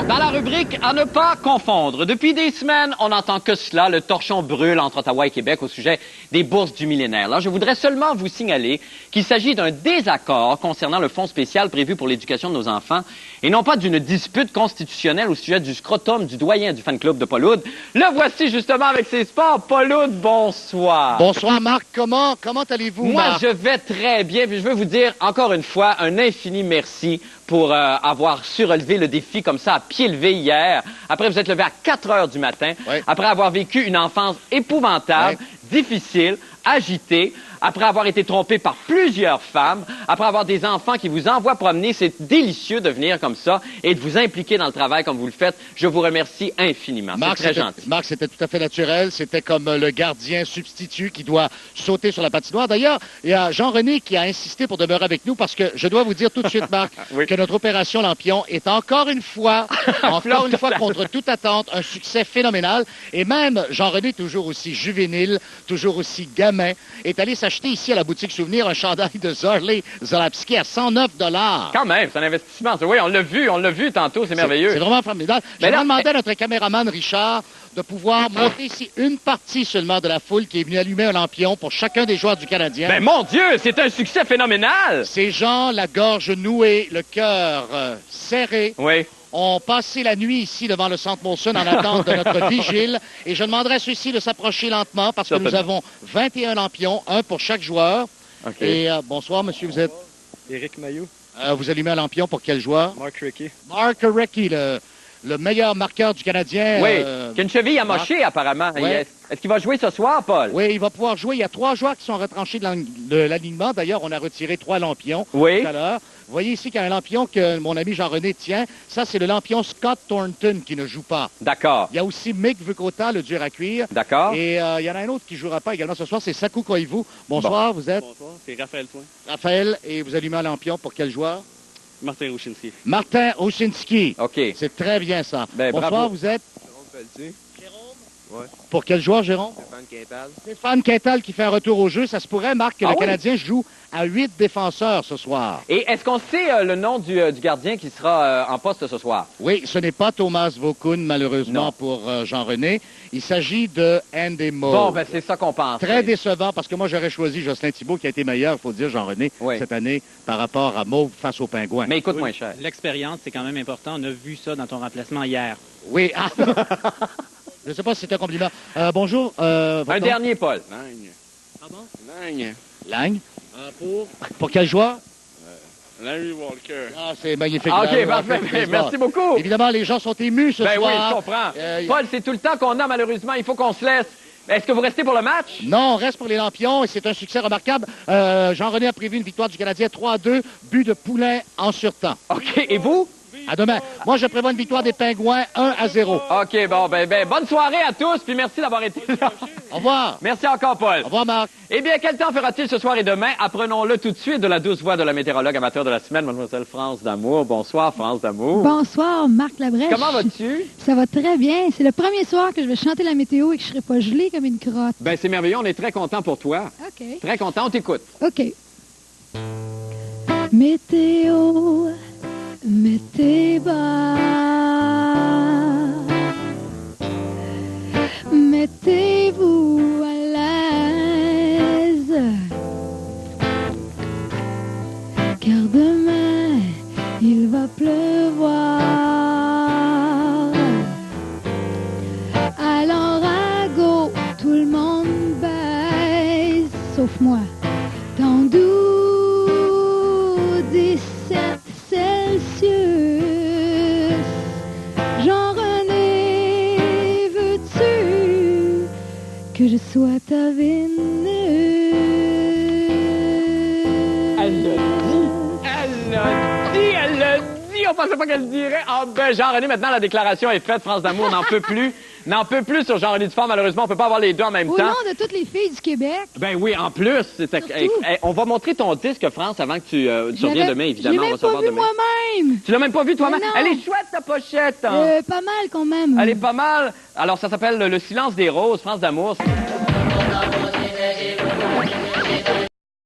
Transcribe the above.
Dans la rubrique à ne pas confondre, depuis des semaines, on n'entend que cela, le torchon brûle entre Ottawa et Québec au sujet des bourses du millénaire. Là, je voudrais seulement vous signaler qu'il s'agit d'un désaccord concernant le fonds spécial prévu pour l'éducation de nos enfants et non pas d'une dispute constitutionnelle au sujet du scrotum du doyen du fan club de Paul Oud. Le voici justement avec ses sports. Paul Oud, bonsoir. Bonsoir Marc, comment allez-vous? Moi, Marc? je vais très bien, puis je veux vous dire encore une fois un infini merci pour avoir su relever le défi comme ça à pied levé hier. Après, vous êtes levé à 4 heures du matin, après avoir vécu une enfance épouvantable, difficile, agitée, après avoir été trompé par plusieurs femmes, après avoir des enfants qui vous envoient promener. C'est délicieux de venir comme ça et de vous impliquer dans le travail comme vous le faites. Je vous remercie infiniment. C'est très gentil. Marc, c'était tout à fait naturel. C'était comme le gardien substitut qui doit sauter sur la patinoire. D'ailleurs, il y a Jean-René qui a insisté pour demeurer avec nous parce que je dois vous dire tout de suite, Marc, que notre opération Lampion est encore une fois contre toute attente, un succès phénoménal. Et même Jean-René, toujours aussi juvénile, toujours aussi gamin, est allé s'acheter ici à la boutique Souvenir un chandail de Zorley Zalapski à 109 $. Quand même, c'est un investissement. Oui, on l'a vu tantôt, c'est merveilleux. C'est vraiment formidable. Je vais demander à notre caméraman Richard de pouvoir monter ici une partie seulement de la foule qui est venue allumer un lampion pour chacun des joueurs du Canadien. Ben mon Dieu, c'est un succès phénoménal! Ces gens, la gorge nouée, le cœur serré, ont passé la nuit ici devant le Centre Molson en attente de notre vigile. Et je demanderai à ceux-ci de s'approcher lentement parce que nous avons 21 lampions, un pour chaque joueur. Et bonsoir, monsieur, vous êtes... Éric Mailloux. Vous allumez un lampion pour quel joueur? Mark Recchi. Mark Recchi, le meilleur marqueur du Canadien. Oui, qui a une cheville amochée, apparemment. Est-ce qu'il va jouer ce soir, Paul? Oui, il va pouvoir jouer. Il y a 3 joueurs qui sont retranchés de l'alignement. D'ailleurs, on a retiré 3 lampions tout à l'heure. Vous voyez ici qu'il y a un lampion que mon ami Jean-René tient. Ça, c'est le lampion Scott Thornton qui ne joue pas. D'accord. Il y a aussi Mick Vukota, le dur à cuire. D'accord. Et il y en a un autre qui ne jouera pas également ce soir, c'est Saku Koivu. Bonsoir, vous êtes? Bonsoir, c'est Raphaël Toin. Raphaël, et vous allumez un lampion pour quel joueur? Martin Oshinski. Martin Oshinski. OK. C'est très bien ça. Ben, bonsoir, bravo. vous êtes? Jérôme Pelletier. Jérôme? Ouais. Pour quel joueur, Jérôme? Stéphane Quintal. Stéphane Quintal qui fait un retour au jeu. Ça se pourrait, Marc, que le Canadien joue à 8 défenseurs ce soir. Et est-ce qu'on sait le nom du gardien qui sera en poste ce soir? Oui, ce n'est pas Thomas Vokun, malheureusement, pour Jean-René. Il s'agit de Endemo. Bon, ben c'est ça qu'on pense. Très décevant, parce que moi, j'aurais choisi Jocelyn Thibault, qui a été meilleur, il faut dire, Jean-René, cette année, par rapport à Mauve face aux Pingouins. Mais il coûte moins cher. L'expérience, c'est quand même important. On a vu ça dans ton remplacement hier. Oui. Je ne sais pas si c'est un compliment. Bonjour. Un dernier, Paul. Lagne. Pardon? Lagne. Lagne. Pour quel joueur? Larry Walker. Ah, c'est magnifique. OK, parfait. Merci beaucoup. Évidemment, les gens sont émus ce soir. Ben oui, je comprends. Paul, c'est tout le temps qu'on a, malheureusement. Il faut qu'on se laisse. Est-ce que vous restez pour le match? Non, on reste pour les lampions et c'est un succès remarquable. Jean-René a prévu une victoire du Canadien 3-2, but de Poulain en surtemps. OK, et vous? À demain. Moi, je prévois une victoire des Pingouins 1-0. OK, bon, ben, bonne soirée à tous, puis merci d'avoir été là. Au revoir. Merci encore, Paul. Au revoir, Marc. Eh bien, quel temps fera-t-il ce soir et demain? Apprenons-le tout de suite de la douce voix de la météorologue amateur de la semaine, mademoiselle France D'Amour. Bonsoir, France D'Amour. Bonsoir, Marc Labrèche. Comment vas-tu? Ça va très bien. C'est le premier soir que je vais chanter la météo et que je ne serai pas gelée comme une crotte. Ben, c'est merveilleux. On est très content pour toi. OK. Très content. On t'écoute. OK. Météo, mettez bas. Mettez-vous à l'aise. Car demain, il va pleuvoir. Alors à go, tout le monde baise, sauf moi. Dans 17 Celsius. Jean-René, veux-tu que je sois ta Vénus? Elle l'a dit. Elle l'a dit. Elle l'a dit. On pensait pas qu'elle le dirait. Ah ben, Jean-René, maintenant, la déclaration est faite. France D'Amour n'en peut plus. N'en peut plus sur Jean-René Dufort. Malheureusement, on peut pas avoir les deux en même Au temps. nom de toutes les filles du Québec. Ben oui, en plus. On va montrer ton disque, France, avant que tu reviens demain, évidemment. Je l'ai même pas vu moi-même. Tu l'as même pas vu toi-même? Non. Elle est chouette, ta pochette. Pas mal quand même. Elle est pas mal. Alors, ça s'appelle Le silence des roses, France D'Amour.